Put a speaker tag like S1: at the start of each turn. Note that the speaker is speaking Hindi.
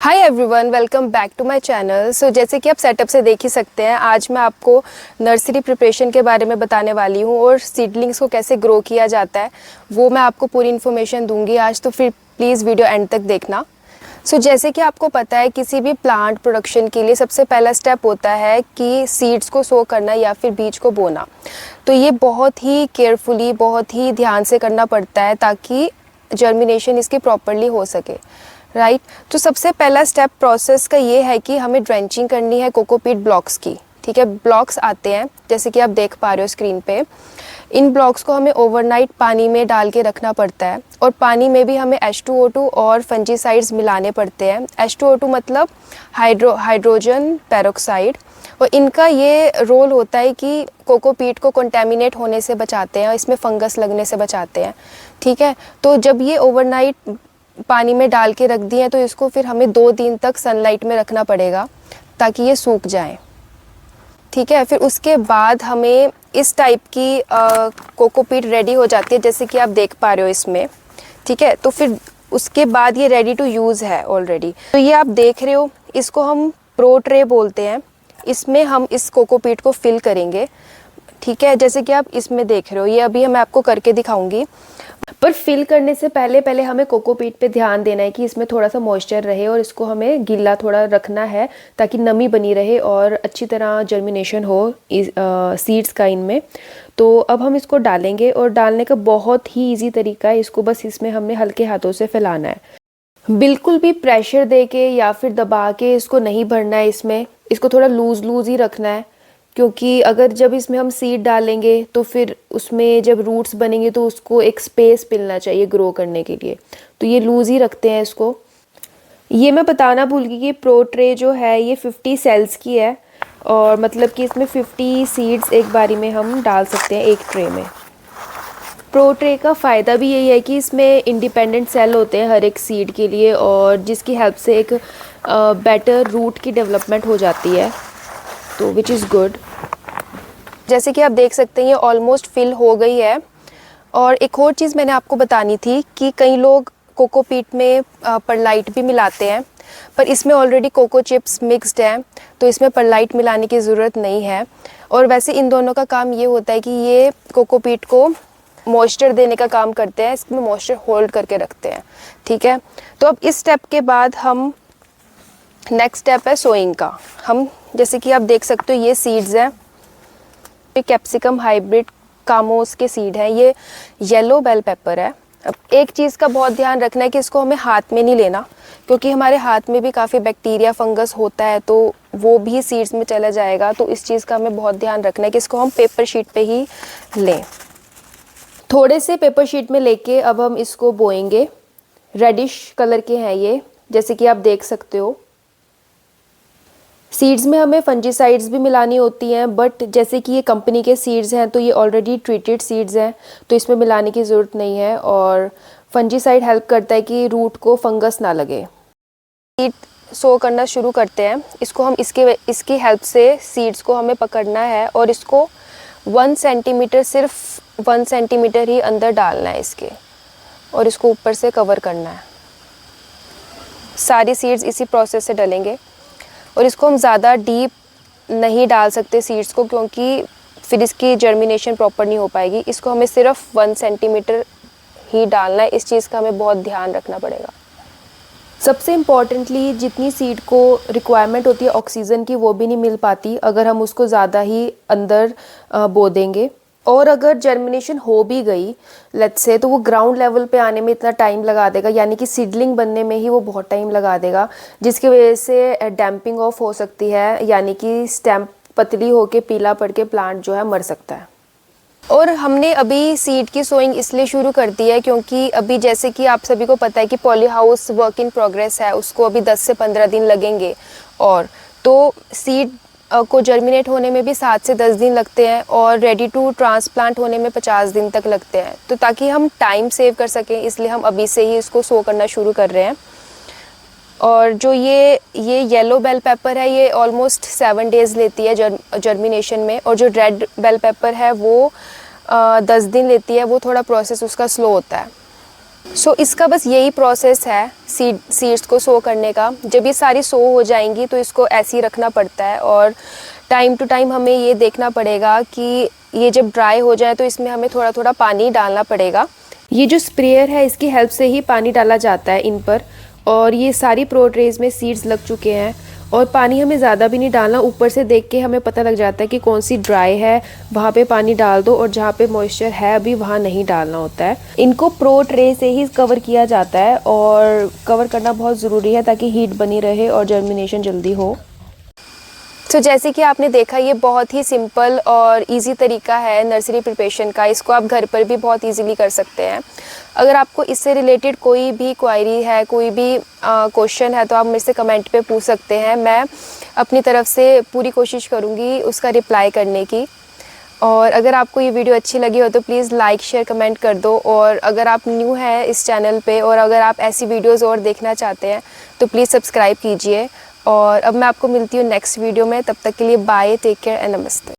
S1: Hi everyone, welcome back to my channel. So जैसे कि आप सेटअप से देख ही सकते हैं, आज मैं आपको नर्सरी प्रिपरेशन के बारे में बताने वाली हूँ और सीडलिंग्स को कैसे ग्रो किया जाता है वो मैं आपको पूरी इन्फॉर्मेशन दूंगी आज। तो फिर प्लीज़ वीडियो एंड तक देखना। सो जैसे कि आपको पता है, किसी भी प्लांट प्रोडक्शन के लिए सबसे पहला स्टेप होता है कि सीड्स को सो करना या फिर बीज को बोना। तो ये बहुत ही केयरफुली, बहुत ही ध्यान से करना पड़ता है ताकि जर्मिनेशन इसकी प्रॉपरली हो सके, राइट। तो सबसे पहला स्टेप प्रोसेस का ये है कि हमें ड्रेंचिंग करनी है कोकोपीट ब्लॉक्स की। ठीक है, ब्लॉक्स आते हैं जैसे कि आप देख पा रहे हो स्क्रीन पे। इन ब्लॉक्स को हमें ओवरनाइट पानी में डाल के रखना पड़ता है और पानी में भी हमें H2O2 और फंजीसाइड्स मिलाने पड़ते हैं। H2O2 मतलब हाइड्रोजन पेरोक्साइड, और इनका ये रोल होता है कि कोकोपीट को कंटेमिनेट होने से बचाते हैं और इसमें फंगस लगने से बचाते हैं। ठीक है, तो जब ये ओवरनाइट पानी में डाल के रख दिए तो इसको फिर हमें 2 दिन तक सनलाइट में रखना पड़ेगा ताकि ये सूख जाए। ठीक है, फिर उसके बाद हमें इस टाइप की कोकोपीट रेडी हो जाती है जैसे कि आप देख पा रहे हो इसमें। ठीक है, तो फिर उसके बाद ये रेडी टू यूज़ है ऑलरेडी। तो ये आप देख रहे हो, इसको हम प्रो ट्रे बोलते हैं। इसमें हम इस कोकोपीट को फिल करेंगे। ठीक है, जैसे कि आप इसमें देख रहे हो, ये अभी मैं आपको करके दिखाऊंगी। पर फिल करने से पहले हमें कोकोपीट पे ध्यान देना है कि इसमें थोड़ा सा मॉइस्चर रहे और इसको हमें गीला थोड़ा रखना है ताकि नमी बनी रहे और अच्छी तरह जर्मिनेशन हो सीड्स का इनमें। तो अब हम इसको डालेंगे और डालने का बहुत ही इजी तरीका है। इसको बस इसमें हमने हल्के हाथों से फैलाना है, बिल्कुल भी प्रेशर दे के या फिर दबा के इसको नहीं भरना है। इसको थोड़ा लूज़ ही रखना है, क्योंकि अगर जब इसमें हम सीड डालेंगे तो फिर उसमें जब रूट्स बनेंगे तो उसको एक स्पेस मिलना चाहिए ग्रो करने के लिए। तो ये लूज़ ही रखते हैं इसको। ये मैं बताना भूल गई कि प्रो ट्रे जो है ये 50 सेल्स की है, और मतलब कि इसमें 50 सीड्स एक बारी में हम डाल सकते हैं एक ट्रे में। प्रो ट्रे का फ़ायदा भी यही है कि इसमें इंडिपेंडेंट सेल होते हैं हर एक सीड के लिए, और जिसकी हेल्प से एक बेटर रूट की डेवलपमेंट हो जाती है, तो विच इज़ गुड। जैसे कि आप देख सकते हैं ये ऑलमोस्ट फिल हो गई है। और एक और चीज़ मैंने आपको बतानी थी कि कई लोग कोकोपीट में परलाइट भी मिलाते हैं, पर इसमें ऑलरेडी कोको चिप्स मिक्स्ड हैं तो इसमें परलाइट मिलाने की ज़रूरत नहीं है। और वैसे इन दोनों का काम ये होता है कि ये कोकोपीट को मॉइस्चर देने का काम करते हैं, इसमें मॉइस्चर होल्ड करके रखते हैं। ठीक है, तो अब इस स्टेप के बाद हम नेक्स्ट स्टेप है सोइंग का। हम जैसे कि आप देख सकते हो ये सीड्स हैं, ये कैप्सिकम हाइब्रिड कामोस के सीड हैं। ये येलो बेल पेपर है। अब एक चीज़ का बहुत ध्यान रखना है कि इसको हमें हाथ में नहीं लेना, क्योंकि हमारे हाथ में भी काफ़ी बैक्टीरिया फंगस होता है तो वो भी सीड्स में चला जाएगा। तो इस चीज़ का हमें बहुत ध्यान रखना है कि इसको हम पेपर शीट पे ही लें। थोड़े से पेपर शीट में लेके अब हम इसको बोएंगे। रेडिश कलर के हैं ये, जैसे कि आप देख सकते हो। सीड्स में हमें फंजीसाइड्स भी मिलानी होती हैं, बट जैसे कि ये कंपनी के सीड्स हैं तो ये ऑलरेडी ट्रीटेड सीड्स हैं तो इसमें मिलाने की ज़रूरत नहीं है। और फंजीसाइड हेल्प करता है कि रूट को फंगस ना लगे। सीड सो करना शुरू करते हैं। इसको हम इसकी हेल्प से सीड्स को हमें पकड़ना है और इसको 1 सेंटीमीटर, सिर्फ 1 सेंटीमीटर ही अंदर डालना है इसके, और इसको ऊपर से कवर करना है। सारी सीड्स इसी प्रोसेस से डलेंगे और इसको हम ज़्यादा डीप नहीं डाल सकते सीड्स को, क्योंकि फिर इसकी जर्मिनेशन प्रॉपर नहीं हो पाएगी। इसको हमें सिर्फ 1 सेंटीमीटर ही डालना है। इस चीज़ का हमें बहुत ध्यान रखना पड़ेगा। सबसे इम्पॉर्टेंटली, जितनी सीड को रिक्वायरमेंट होती है ऑक्सीजन की वो भी नहीं मिल पाती अगर हम उसको ज़्यादा ही अंदर बो देंगे। और अगर जर्मिनेशन हो भी गई लेट्स से, तो वो ग्राउंड लेवल पे आने में इतना टाइम लगा देगा, यानी कि सीडलिंग बनने में ही वो बहुत टाइम लगा देगा, जिसकी वजह से डैम्पिंग ऑफ हो सकती है, यानी कि स्टेम पतली होके पीला पड़ के प्लांट जो है मर सकता है। और हमने अभी सीड की सोइंग इसलिए शुरू कर दी है क्योंकि अभी जैसे कि आप सभी को पता है कि poly house work in progress है, उसको अभी 10 से 15 दिन लगेंगे। और तो सीड को जर्मिनेट होने में भी 7 से 10 दिन लगते हैं और रेडी टू ट्रांसप्लांट होने में 50 दिन तक लगते हैं। तो ताकि हम टाइम सेव कर सकें इसलिए हम अभी से ही इसको सो करना शुरू कर रहे हैं। और जो ये येलो बेल पेपर है ये ऑलमोस्ट 7 डेज़ लेती है जर्मिनेशन में, और जो रेड बेल पेपर है वो 10 दिन लेती है। वो थोड़ा प्रोसेस उसका स्लो होता है। सो इसका बस यही प्रोसेस है सीड्स को सो करने का। जब ये सारी सो हो जाएंगी तो इसको ऐसे ही रखना पड़ता है और टाइम टू टाइम हमें ये देखना पड़ेगा कि ये जब ड्राई हो जाए तो इसमें हमें थोड़ा थोड़ा पानी डालना पड़ेगा। ये जो स्प्रेयर है इसकी हेल्प से ही पानी डाला जाता है इन पर। और ये सारी प्रो ट्रेज में सीड्स लग चुके हैं और पानी हमें ज़्यादा भी नहीं डालना, ऊपर से देख के हमें पता लग जाता है कि कौन सी ड्राई है, वहाँ पे पानी डाल दो और जहाँ पे मॉइस्चर है अभी वहाँ नहीं डालना होता है। इनको प्रो ट्रे से ही कवर किया जाता है और कवर करना बहुत ज़रूरी है ताकि हीट बनी रहे और जर्मिनेशन जल्दी हो। तो जैसे कि आपने देखा ये बहुत ही सिंपल और इजी तरीका है नर्सरी प्रिपरेशन का। इसको आप घर पर भी बहुत इजीली कर सकते हैं। अगर आपको इससे रिलेटेड कोई भी क्वायरी है, कोई भी क्वेश्चन है तो आप मेरे से कमेंट पे पूछ सकते हैं। मैं अपनी तरफ से पूरी कोशिश करूँगी उसका रिप्लाई करने की। और अगर आपको ये वीडियो अच्छी लगी हो तो प्लीज़ लाइक शेयर कमेंट कर दो। और अगर आप न्यू हैं इस चैनल पे और अगर आप ऐसी वीडियोस और देखना चाहते हैं तो प्लीज़ सब्सक्राइब कीजिए। और अब मैं आपको मिलती हूँ नेक्स्ट वीडियो में। तब तक के लिए बाय, टेक केयर एंड नमस्ते।